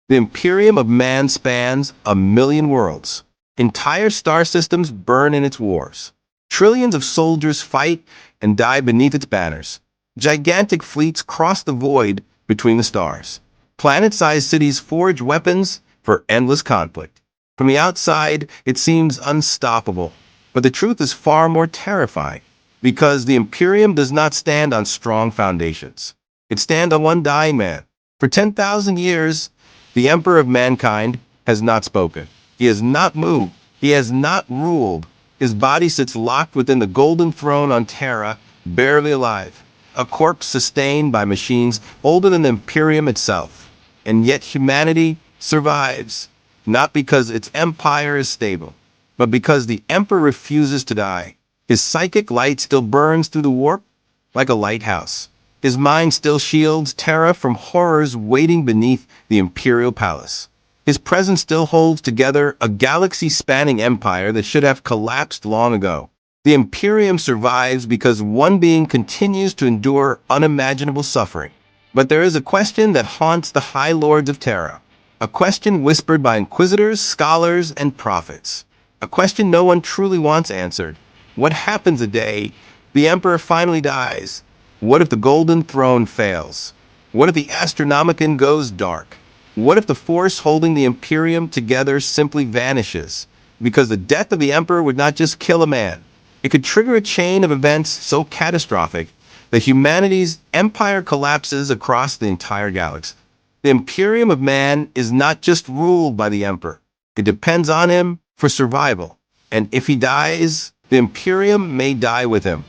The Imperium of Man spans 1 million worlds. Entire star systems burn in its wars. Trillions of soldiers fight and die beneath its banners. Gigantic fleets cross the void between the stars. Planet-sized cities forge weapons for endless conflict. From the outside, it seems unstoppable. But the truth is far more terrifying, because the Imperium does not stand on strong foundations. It stands on one dying man. For 10,000 years, the Emperor of Mankind has not spoken. He has not moved. He has not ruled. His body sits locked within the golden throne on Terra, barely alive. A corpse sustained by machines older than the Imperium itself. And yet humanity survives, not because its empire is stable, but because the Emperor refuses to die. His psychic light still burns through the warp like a lighthouse. His mind still shields Terra from horrors waiting beneath the Imperial Palace. His presence still holds together a galaxy-spanning empire that should have collapsed long ago. The Imperium survives because one being continues to endure unimaginable suffering. But there is a question that haunts the High Lords of Terra. A question whispered by inquisitors, scholars, and prophets. A question no one truly wants answered. What happens the day the Emperor finally dies? What if the Golden Throne fails? What if the Astronomican goes dark? What if the force holding the Imperium together simply vanishes? Because the death of the Emperor would not just kill a man. It could trigger a chain of events so catastrophic that humanity's empire collapses across the entire galaxy. The Imperium of Man is not just ruled by the Emperor. It depends on him for survival. And if he dies, the Imperium may die with him.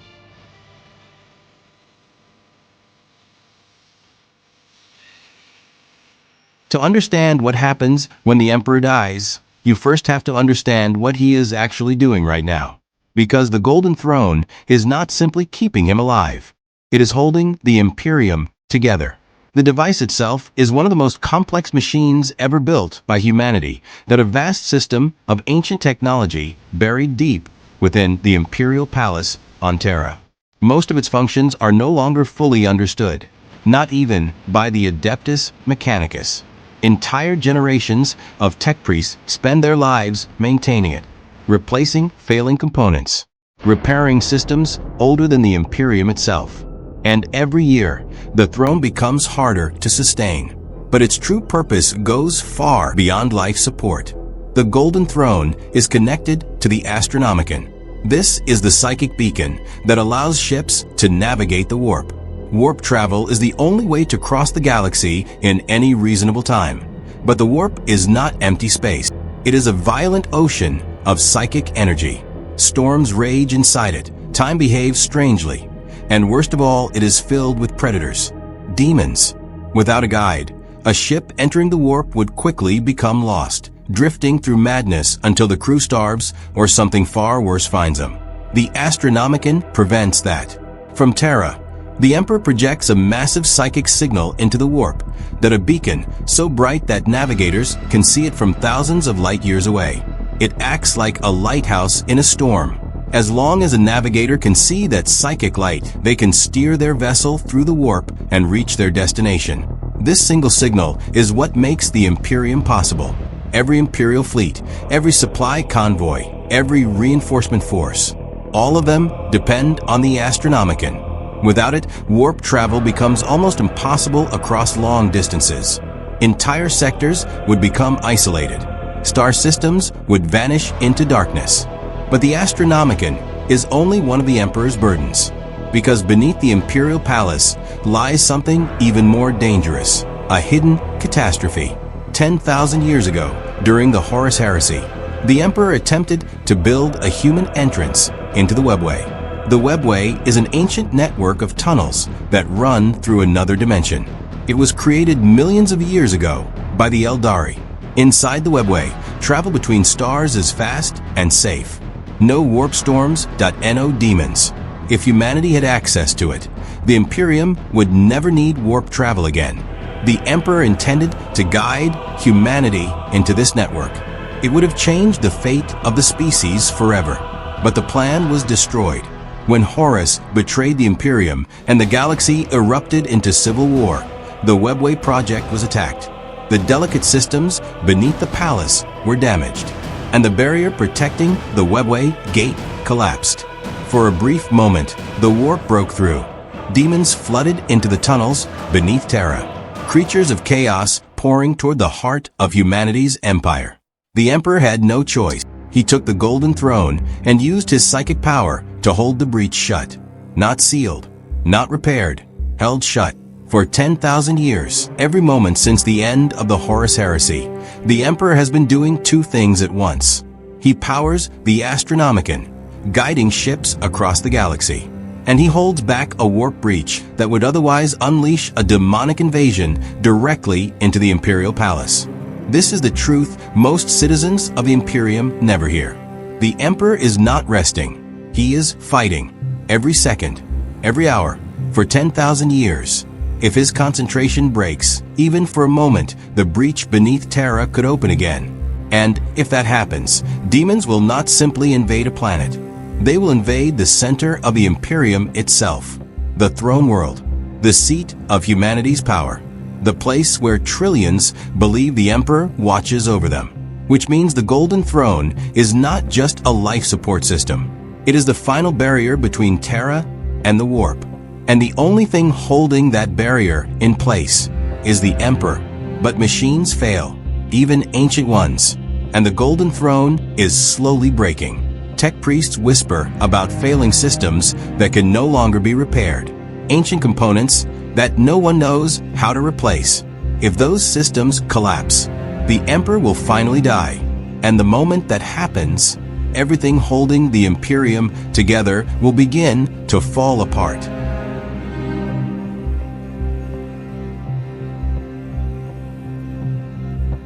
To understand what happens when the Emperor dies, you first have to understand what he is actually doing right now. Because the Golden Throne is not simply keeping him alive. It is holding the Imperium together. The device itself is one of the most complex machines ever built by humanity, that a vast system of ancient technology buried deep within the Imperial Palace on Terra. Most of its functions are no longer fully understood, not even by the Adeptus Mechanicus. Entire generations of tech priests spend their lives maintaining it, replacing failing components, repairing systems older than the Imperium itself. And every year, the throne becomes harder to sustain. But its true purpose goes far beyond life support. The Golden Throne is connected to the Astronomican. This is the psychic beacon that allows ships to navigate the warp. Warp travel is the only way to cross the galaxy in any reasonable time. But the warp is not empty space. It is a violent ocean of psychic energy. Storms rage inside it. Time behaves strangely. And worst of all, it is filled with predators, demons. Without a guide, a ship entering the warp would quickly become lost, drifting through madness until the crew starves or something far worse finds them. The Astronomican prevents that. From Terra, the Emperor projects a massive psychic signal into the warp, that a beacon so bright that navigators can see it from thousands of light years away. It acts like a lighthouse in a storm. As long as a navigator can see that psychic light, they can steer their vessel through the warp and reach their destination. This single signal is what makes the Imperium possible. Every Imperial fleet, every supply convoy, every reinforcement force, all of them depend on the Astronomican. Without it, warp travel becomes almost impossible across long distances. Entire sectors would become isolated. Star systems would vanish into darkness. But the Astronomican is only one of the Emperor's burdens, because beneath the Imperial Palace lies something even more dangerous, a hidden catastrophe. 10,000 years ago, during the Horus Heresy, the Emperor attempted to build a human entrance into the Webway. The Webway is an ancient network of tunnels that run through another dimension. It was created millions of years ago by the Eldari. Inside the Webway, travel between stars is fast and safe. No warp storms, no demons. If humanity had access to it, the Imperium would never need warp travel again. The Emperor intended to guide humanity into this network. It would have changed the fate of the species forever. But the plan was destroyed when Horus betrayed the Imperium and the galaxy erupted into civil war. The Webway project was attacked. The delicate systems beneath the palace were damaged, and the barrier protecting the webway gate collapsed. For a brief moment, the warp broke through. Demons flooded into the tunnels beneath Terra, creatures of chaos pouring toward the heart of humanity's empire. The Emperor had no choice. He took the golden throne and used his psychic power to hold the breach shut. Not sealed, not repaired, held shut. For 10,000 years, every moment since the end of the Horus Heresy, the Emperor has been doing two things at once. He powers the Astronomican, guiding ships across the galaxy, and he holds back a warp breach that would otherwise unleash a demonic invasion directly into the Imperial Palace. This is the truth most citizens of the Imperium never hear. The Emperor is not resting. He is fighting. Every second, every hour, for 10,000 years. If his concentration breaks, even for a moment, the breach beneath Terra could open again. And if that happens, demons will not simply invade a planet. They will invade the center of the Imperium itself, the throne world, the seat of humanity's power, the place where trillions believe the Emperor watches over them. Which means the Golden Throne is not just a life support system. It is the final barrier between Terra and the warp. And the only thing holding that barrier in place is the Emperor. But machines fail, even ancient ones, and the Golden Throne is slowly breaking. Tech priests whisper about failing systems that can no longer be repaired, ancient components that no one knows how to replace. If those systems collapse, the Emperor will finally die, and the moment that happens, everything holding the Imperium together will begin to fall apart.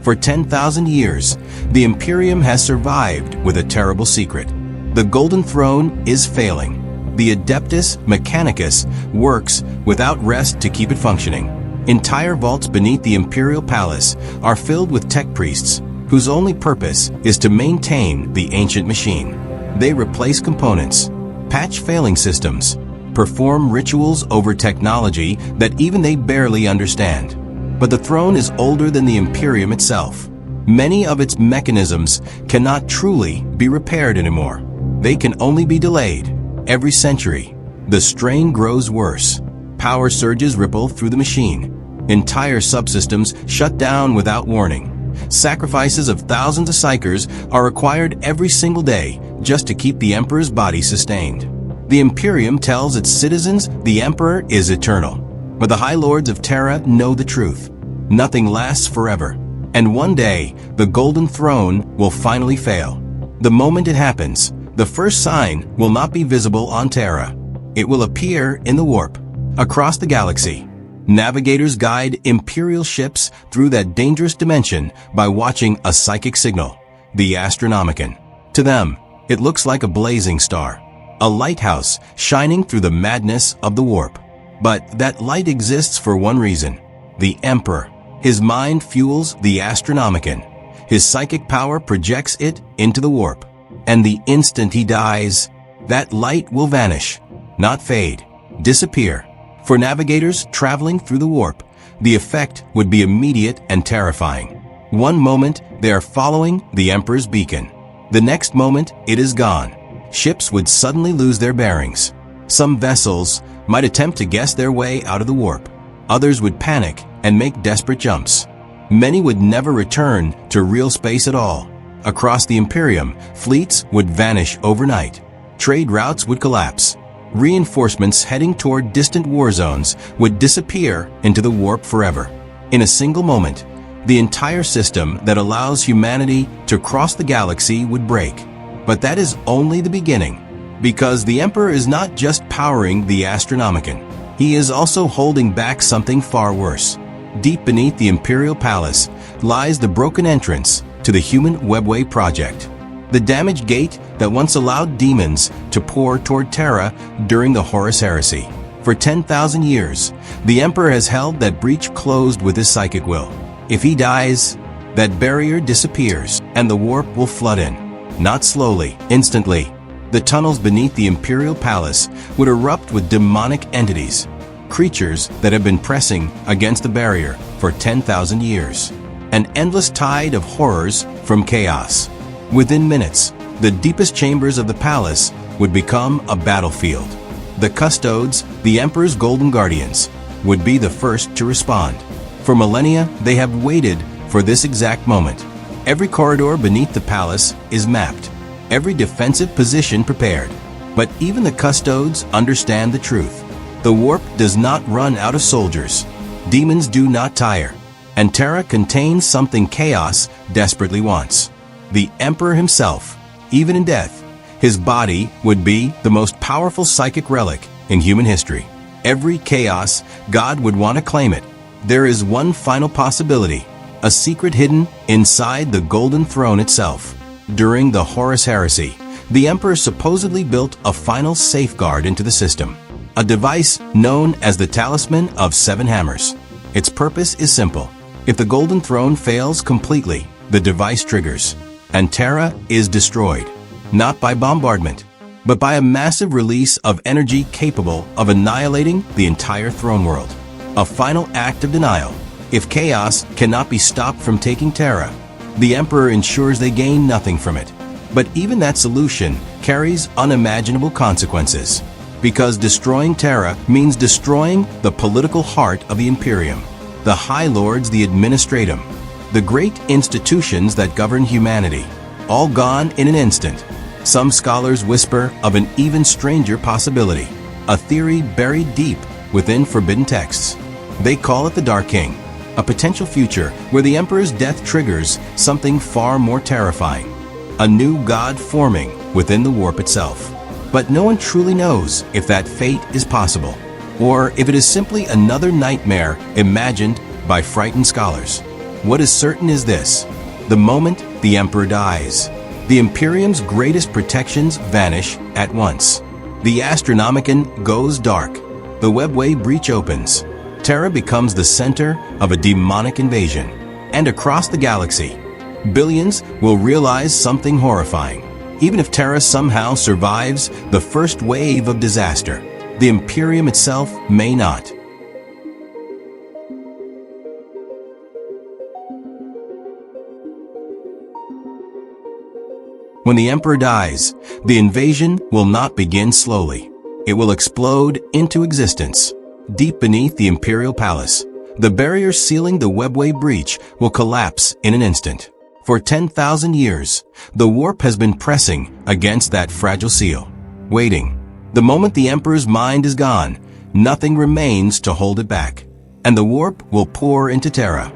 For 10,000 years, the Imperium has survived with a terrible secret. The Golden Throne is failing. The Adeptus Mechanicus works without rest to keep it functioning. Entire vaults beneath the Imperial Palace are filled with tech priests whose only purpose is to maintain the ancient machine. They replace components, patch failing systems, perform rituals over technology that even they barely understand. But the throne is older than the Imperium itself. Many of its mechanisms cannot truly be repaired anymore. They can only be delayed. Every century, the strain grows worse. Power surges ripple through the machine. Entire subsystems shut down without warning. Sacrifices of thousands of psychers are required every single day just to keep the Emperor's body sustained. The Imperium tells its citizens the Emperor is eternal. But the High Lords of Terra know the truth. Nothing lasts forever. And one day, the Golden Throne will finally fail. The moment it happens, the first sign will not be visible on Terra. It will appear in the warp, across the galaxy. Navigators guide Imperial ships through that dangerous dimension by watching a psychic signal, the Astronomican. To them, it looks like a blazing star, a lighthouse shining through the madness of the warp. But that light exists for one reason. The Emperor. His mind fuels the Astronomican. His psychic power projects it into the warp. And the instant he dies, that light will vanish, not fade, disappear. For navigators traveling through the warp, the effect would be immediate and terrifying. One moment, they are following the Emperor's beacon. The next moment, it is gone. Ships would suddenly lose their bearings. Some vessels might attempt to guess their way out of the warp. Others would panic and make desperate jumps. Many would never return to real space at all. Across the Imperium, fleets would vanish overnight. Trade routes would collapse. Reinforcements heading toward distant war zones would disappear into the warp forever. In a single moment, the entire system that allows humanity to cross the galaxy would break. But that is only the beginning. Because the Emperor is not just powering the Astronomican. He is also holding back something far worse. Deep beneath the Imperial Palace lies the broken entrance to the Human Webway Project. The damaged gate that once allowed demons to pour toward Terra during the Horus Heresy. For 10,000 years, the Emperor has held that breach closed with his psychic will. If he dies, that barrier disappears and the warp will flood in. Not slowly, instantly. The tunnels beneath the Imperial Palace would erupt with demonic entities, creatures that have been pressing against the barrier for 10,000 years. an endless tide of horrors from chaos. Within minutes, the deepest chambers of the palace would become a battlefield. The custodes, the Emperor's golden guardians, would be the first to respond. For millennia, they have waited for this exact moment. Every corridor beneath the palace is mapped, every defensive position prepared. But even the custodes understand the truth. The warp does not run out of soldiers. Demons do not tire. And Terra contains something chaos desperately wants. The Emperor himself, even in death, his body would be the most powerful psychic relic in human history. Every chaos, God would want to claim it. There is one final possibility, a secret hidden inside the golden throne itself. During the Horus Heresy, the Emperor supposedly built a final safeguard into the system, a device known as the Talisman of Seven Hammers. Its purpose is simple. If the golden throne fails completely, the device triggers, and Terra is destroyed, not by bombardment, but by a massive release of energy capable of annihilating the entire throne world. A final act of denial. If chaos cannot be stopped from taking Terra, the Emperor ensures they gain nothing from it. But even that solution carries unimaginable consequences, because destroying Terra means destroying the political heart of the Imperium, the High Lords, the Administratum, the great institutions that govern humanity, all gone in an instant. Some scholars whisper of an even stranger possibility, a theory buried deep within forbidden texts. They call it the Dark King, a potential future where the Emperor's death triggers something far more terrifying, a new god forming within the warp itself. But no one truly knows if that fate is possible, or if it is simply another nightmare imagined by frightened scholars. What is certain is this: the moment the Emperor dies, the Imperium's greatest protections vanish at once. The Astronomican goes dark, the webway breach opens, Terra becomes the center of a demonic invasion, and across the galaxy, billions will realize something horrifying. Even if Terra somehow survives the first wave of disaster, the Imperium itself may not. When the Emperor dies, the invasion will not begin slowly. It will explode into existence. Deep beneath the Imperial Palace, the barrier sealing the webway breach will collapse in an instant. For 10,000 years, the warp has been pressing against that fragile seal, waiting. The moment the Emperor's mind is gone, nothing remains to hold it back, and the warp will pour into Terra.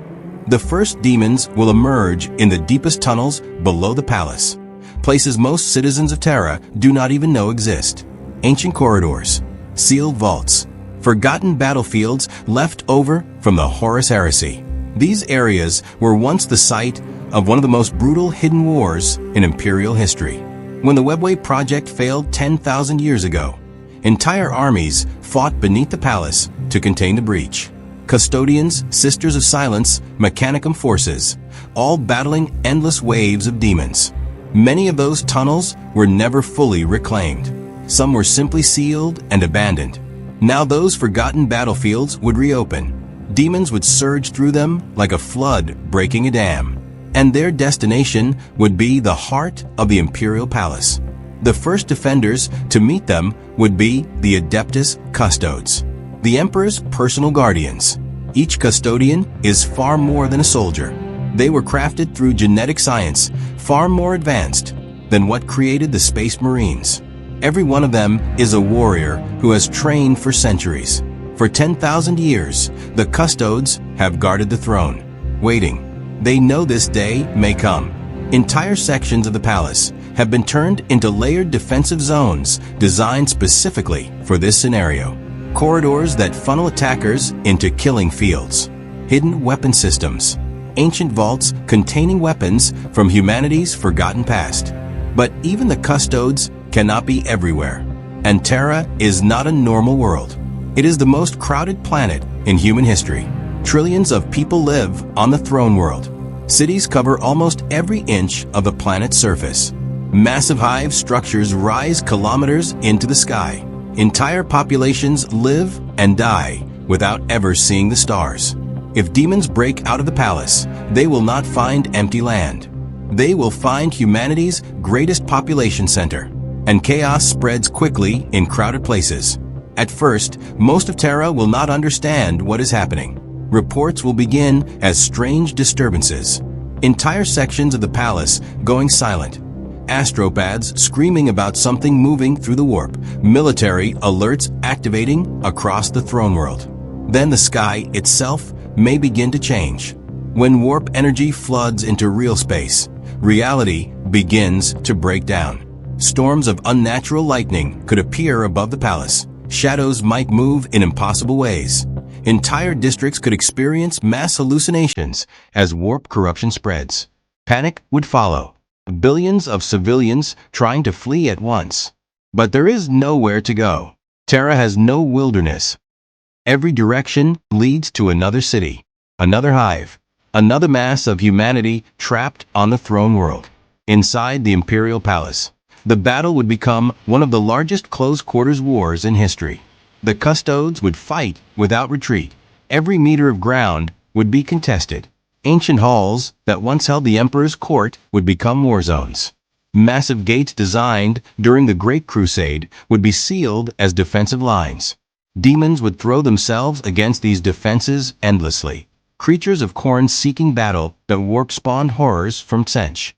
The first demons will emerge in the deepest tunnels below the palace, places most citizens of Terra do not even know exist. Ancient corridors, sealed vaults, forgotten battlefields left over from the Horus Heresy. These areas were once the site of one of the most brutal hidden wars in Imperial history. When the Webway project failed 10,000 years ago, entire armies fought beneath the palace to contain the breach. Custodians, Sisters of Silence, Mechanicum forces, all battling endless waves of demons. Many of those tunnels were never fully reclaimed. Some were simply sealed and abandoned. Now those forgotten battlefields would reopen. Demons would surge through them like a flood breaking a dam, and their destination would be the heart of the Imperial Palace. The first defenders to meet them would be the Adeptus Custodes, the Emperor's personal guardians. Each custodian is far more than a soldier. They were crafted through genetic science, far more advanced than what created the Space Marines. Every one of them is a warrior who has trained for centuries. For 10,000 years, the Custodes have guarded the throne, waiting. They know this day may come. Entire sections of the palace have been turned into layered defensive zones designed specifically for this scenario. Corridors that funnel attackers into killing fields. Hidden weapon systems. Ancient vaults containing weapons from humanity's forgotten past. But even the Custodes cannot be everywhere. And Terra is not a normal world. It is the most crowded planet in human history. Trillions of people live on the throne world. Cities cover almost every inch of the planet's surface. Massive hive structures rise kilometers into the sky. Entire populations live and die without ever seeing the stars. If demons break out of the palace, they will not find empty land. They will find humanity's greatest population center, and chaos spreads quickly in crowded places. At first, most of Terra will not understand what is happening. Reports will begin as strange disturbances. Entire sections of the palace going silent. Astropads screaming about something moving through the warp. Military alerts activating across the throne world. Then the sky itself may begin to change. When warp energy floods into real space, reality begins to break down. Storms of unnatural lightning could appear above the palace. Shadows might move in impossible ways. Entire districts could experience mass hallucinations as warp corruption spreads. Panic would follow. Billions of civilians trying to flee at once. But there is nowhere to go. Terra has no wilderness. Every direction leads to another city, another hive, another mass of humanity trapped on the throne world. Inside the Imperial Palace, the battle would become one of the largest close-quarters wars in history. The custodes would fight without retreat. Every meter of ground would be contested. Ancient halls that once held the Emperor's court would become war zones. Massive gates designed during the Great Crusade would be sealed as defensive lines. Demons would throw themselves against these defenses endlessly. Creatures of Khorne seeking battle that warp-spawned horrors from Tsench.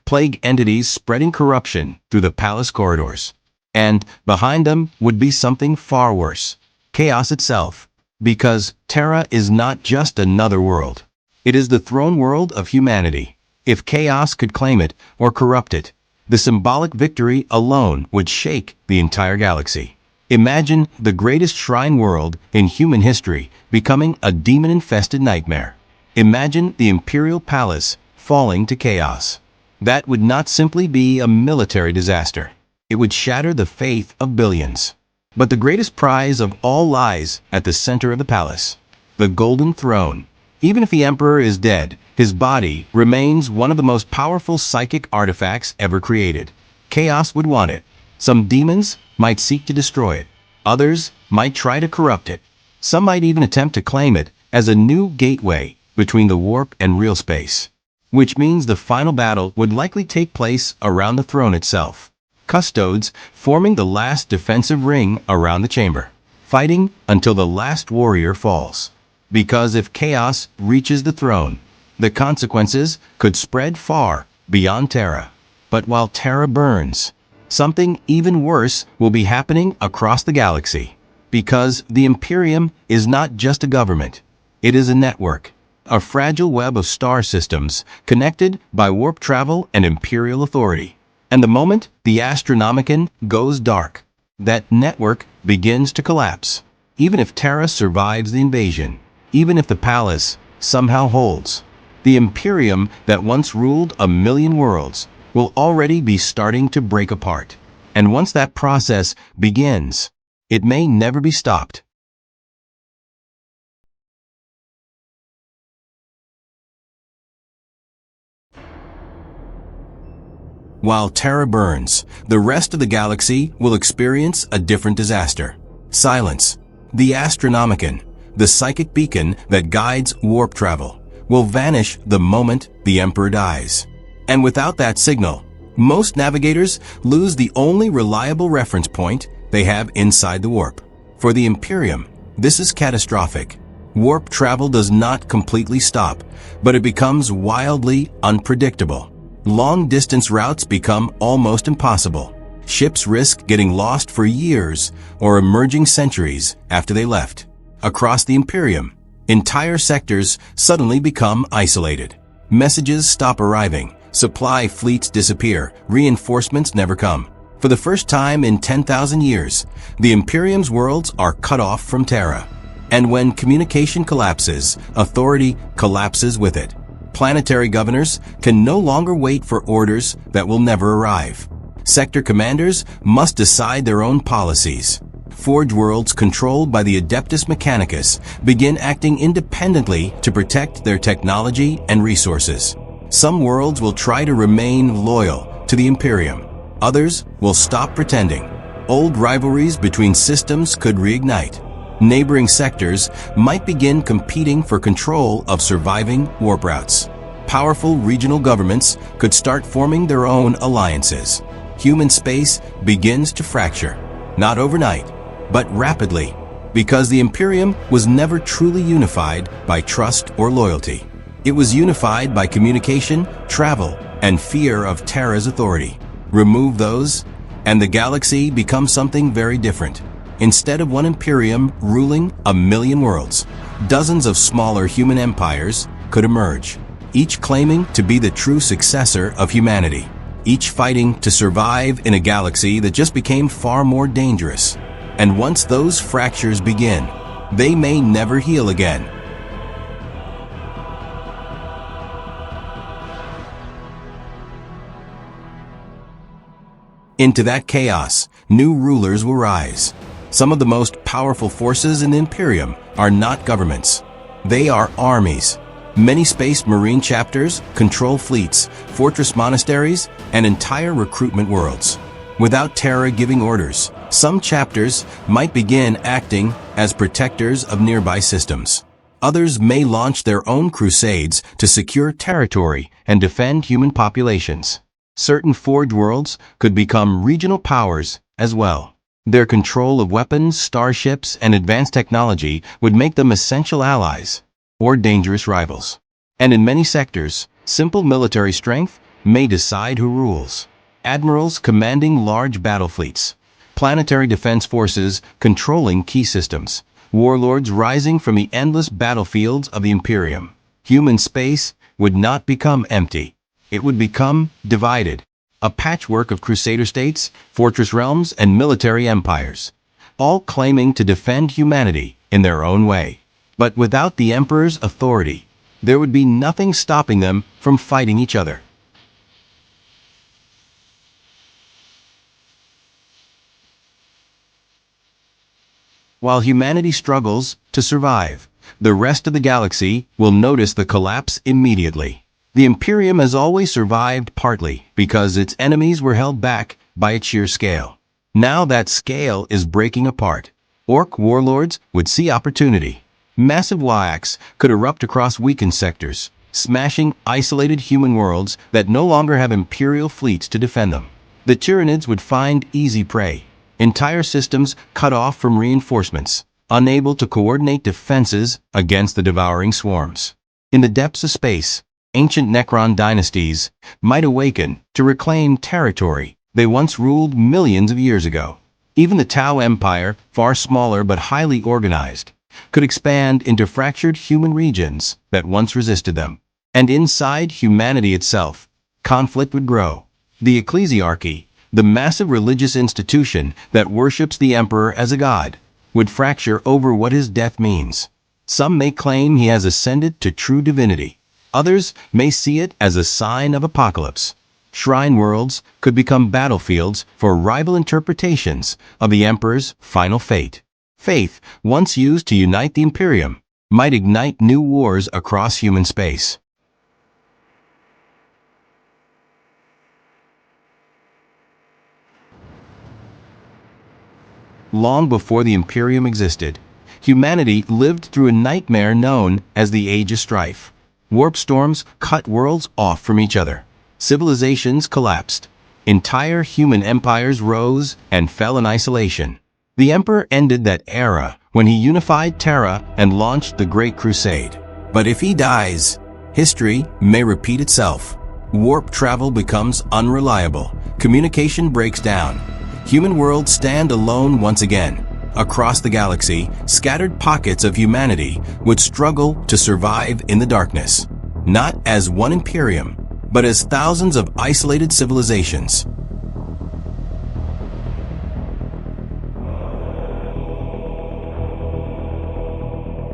Plague entities spreading corruption through the palace corridors. And behind them would be something far worse. Chaos itself. Because Terra is not just another world. It is the throne world of humanity. If chaos could claim it or corrupt it, the symbolic victory alone would shake the entire galaxy. Imagine the greatest shrine world in human history becoming a demon-infested nightmare. Imagine the Imperial Palace falling to chaos. That would not simply be a military disaster. It would shatter the faith of billions. But the greatest prize of all lies at the center of the palace. The Golden Throne. Even if the Emperor is dead, his body remains one of the most powerful psychic artifacts ever created. Chaos would want it. Some demons might seek to destroy it. Others might try to corrupt it. Some might even attempt to claim it as a new gateway between the warp and real space. Which means the final battle would likely take place around the throne itself. Custodes forming the last defensive ring around the chamber, fighting until the last warrior falls. Because if chaos reaches the throne, the consequences could spread far beyond Terra. But while Terra burns, something even worse will be happening across the galaxy. Because the Imperium is not just a government, it is a network. A fragile web of star systems connected by warp travel and imperial authority. And the moment the Astronomican goes dark, that network begins to collapse. Even if Terra survives the invasion, even if the palace somehow holds, the Imperium that once ruled a million worlds will already be starting to break apart. And once that process begins, it may never be stopped. While Terra burns, the rest of the galaxy will experience a different disaster. Silence. The Astronomican, the psychic beacon that guides warp travel, will vanish the moment the Emperor dies. And without that signal, most navigators lose the only reliable reference point they have inside the warp. For the Imperium, this is catastrophic. Warp travel does not completely stop, but it becomes wildly unpredictable. Long-distance routes become almost impossible. Ships risk getting lost for years or emerging centuries after they left. Across the Imperium, entire sectors suddenly become isolated. Messages stop arriving, supply fleets disappear, reinforcements never come. For the first time in 10,000 years, the Imperium's worlds are cut off from Terra. And when communication collapses, authority collapses with it. Planetary governors can no longer wait for orders that will never arrive. Sector commanders must decide their own policies. Forge worlds controlled by the Adeptus Mechanicus begin acting independently to protect their technology and resources. Some worlds will try to remain loyal to the Imperium. Others will stop pretending. Old rivalries between systems could reignite. Neighboring sectors might begin competing for control of surviving warp routes. Powerful regional governments could start forming their own alliances. Human space begins to fracture, not overnight, but rapidly, because the Imperium was never truly unified by trust or loyalty. It was unified by communication, travel, and fear of Terra's authority. Remove those, and the galaxy becomes something very different. Instead of one Imperium ruling 1,000,000 worlds, dozens of smaller human empires could emerge, each claiming to be the true successor of humanity, each fighting to survive in a galaxy that just became far more dangerous. And once those fractures begin, they may never heal again. Into that chaos, new rulers will rise. Some of the most powerful forces in the Imperium are not governments. They are armies. Many space marine chapters control fleets, fortress monasteries, and entire recruitment worlds. Without Terra giving orders, some chapters might begin acting as protectors of nearby systems. Others may launch their own crusades to secure territory and defend human populations. Certain forge worlds could become regional powers as well. Their control of weapons, starships, and advanced technology would make them essential allies or dangerous rivals. And in many sectors, simple military strength may decide who rules. Admirals commanding large battle fleets, planetary defense forces controlling key systems, warlords rising from the endless battlefields of the Imperium. Human space would not become empty. It would become divided, a patchwork of crusader states, fortress realms, and military empires, all claiming to defend humanity in their own way. But without the Emperor's authority, there would be nothing stopping them from fighting each other. While humanity struggles to survive, the rest of the galaxy will notice the collapse immediately. The Imperium has always survived partly because its enemies were held back by its sheer scale. Now that scale is breaking apart. Orc warlords would see opportunity. Massive WAACs could erupt across weakened sectors, smashing isolated human worlds that no longer have Imperial fleets to defend them. The Tyranids would find easy prey. Entire systems cut off from reinforcements, unable to coordinate defenses against the devouring swarms. In the depths of space, ancient Necron dynasties might awaken to reclaim territory they once ruled millions of years ago. Even the Tau Empire, far smaller but highly organized, could expand into fractured human regions that once resisted them. And inside humanity itself, conflict would grow. The Ecclesiarchy, the massive religious institution that worships the Emperor as a god, would fracture over what his death means. Some may claim he has ascended to true divinity. Others may see it as a sign of apocalypse. Shrine worlds could become battlefields for rival interpretations of the Emperor's final fate. Faith, once used to unite the Imperium, might ignite new wars across human space. Long before the Imperium existed, humanity lived through a nightmare known as the Age of Strife. Warp storms cut worlds off from each other. Civilizations collapsed. Entire human empires rose and fell in isolation. The Emperor ended that era when he unified Terra and launched the Great Crusade. But if he dies, history may repeat itself. Warp travel becomes unreliable. Communication breaks down. Human worlds stand alone once again. Across the galaxy, scattered pockets of humanity would struggle to survive in the darkness, not as one Imperium, but as thousands of isolated civilizations.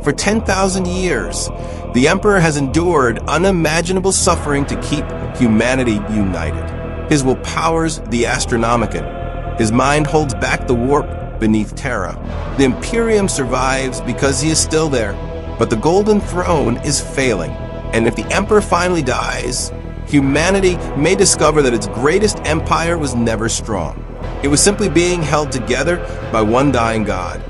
For 10,000 years, the Emperor has endured unimaginable suffering to keep humanity united. His will powers the Astronomican. His mind holds back the warp beneath Terra. The Imperium survives because he is still there, but the Golden Throne is failing. And if the Emperor finally dies, humanity may discover that its greatest empire was never strong. It was simply being held together by one dying god.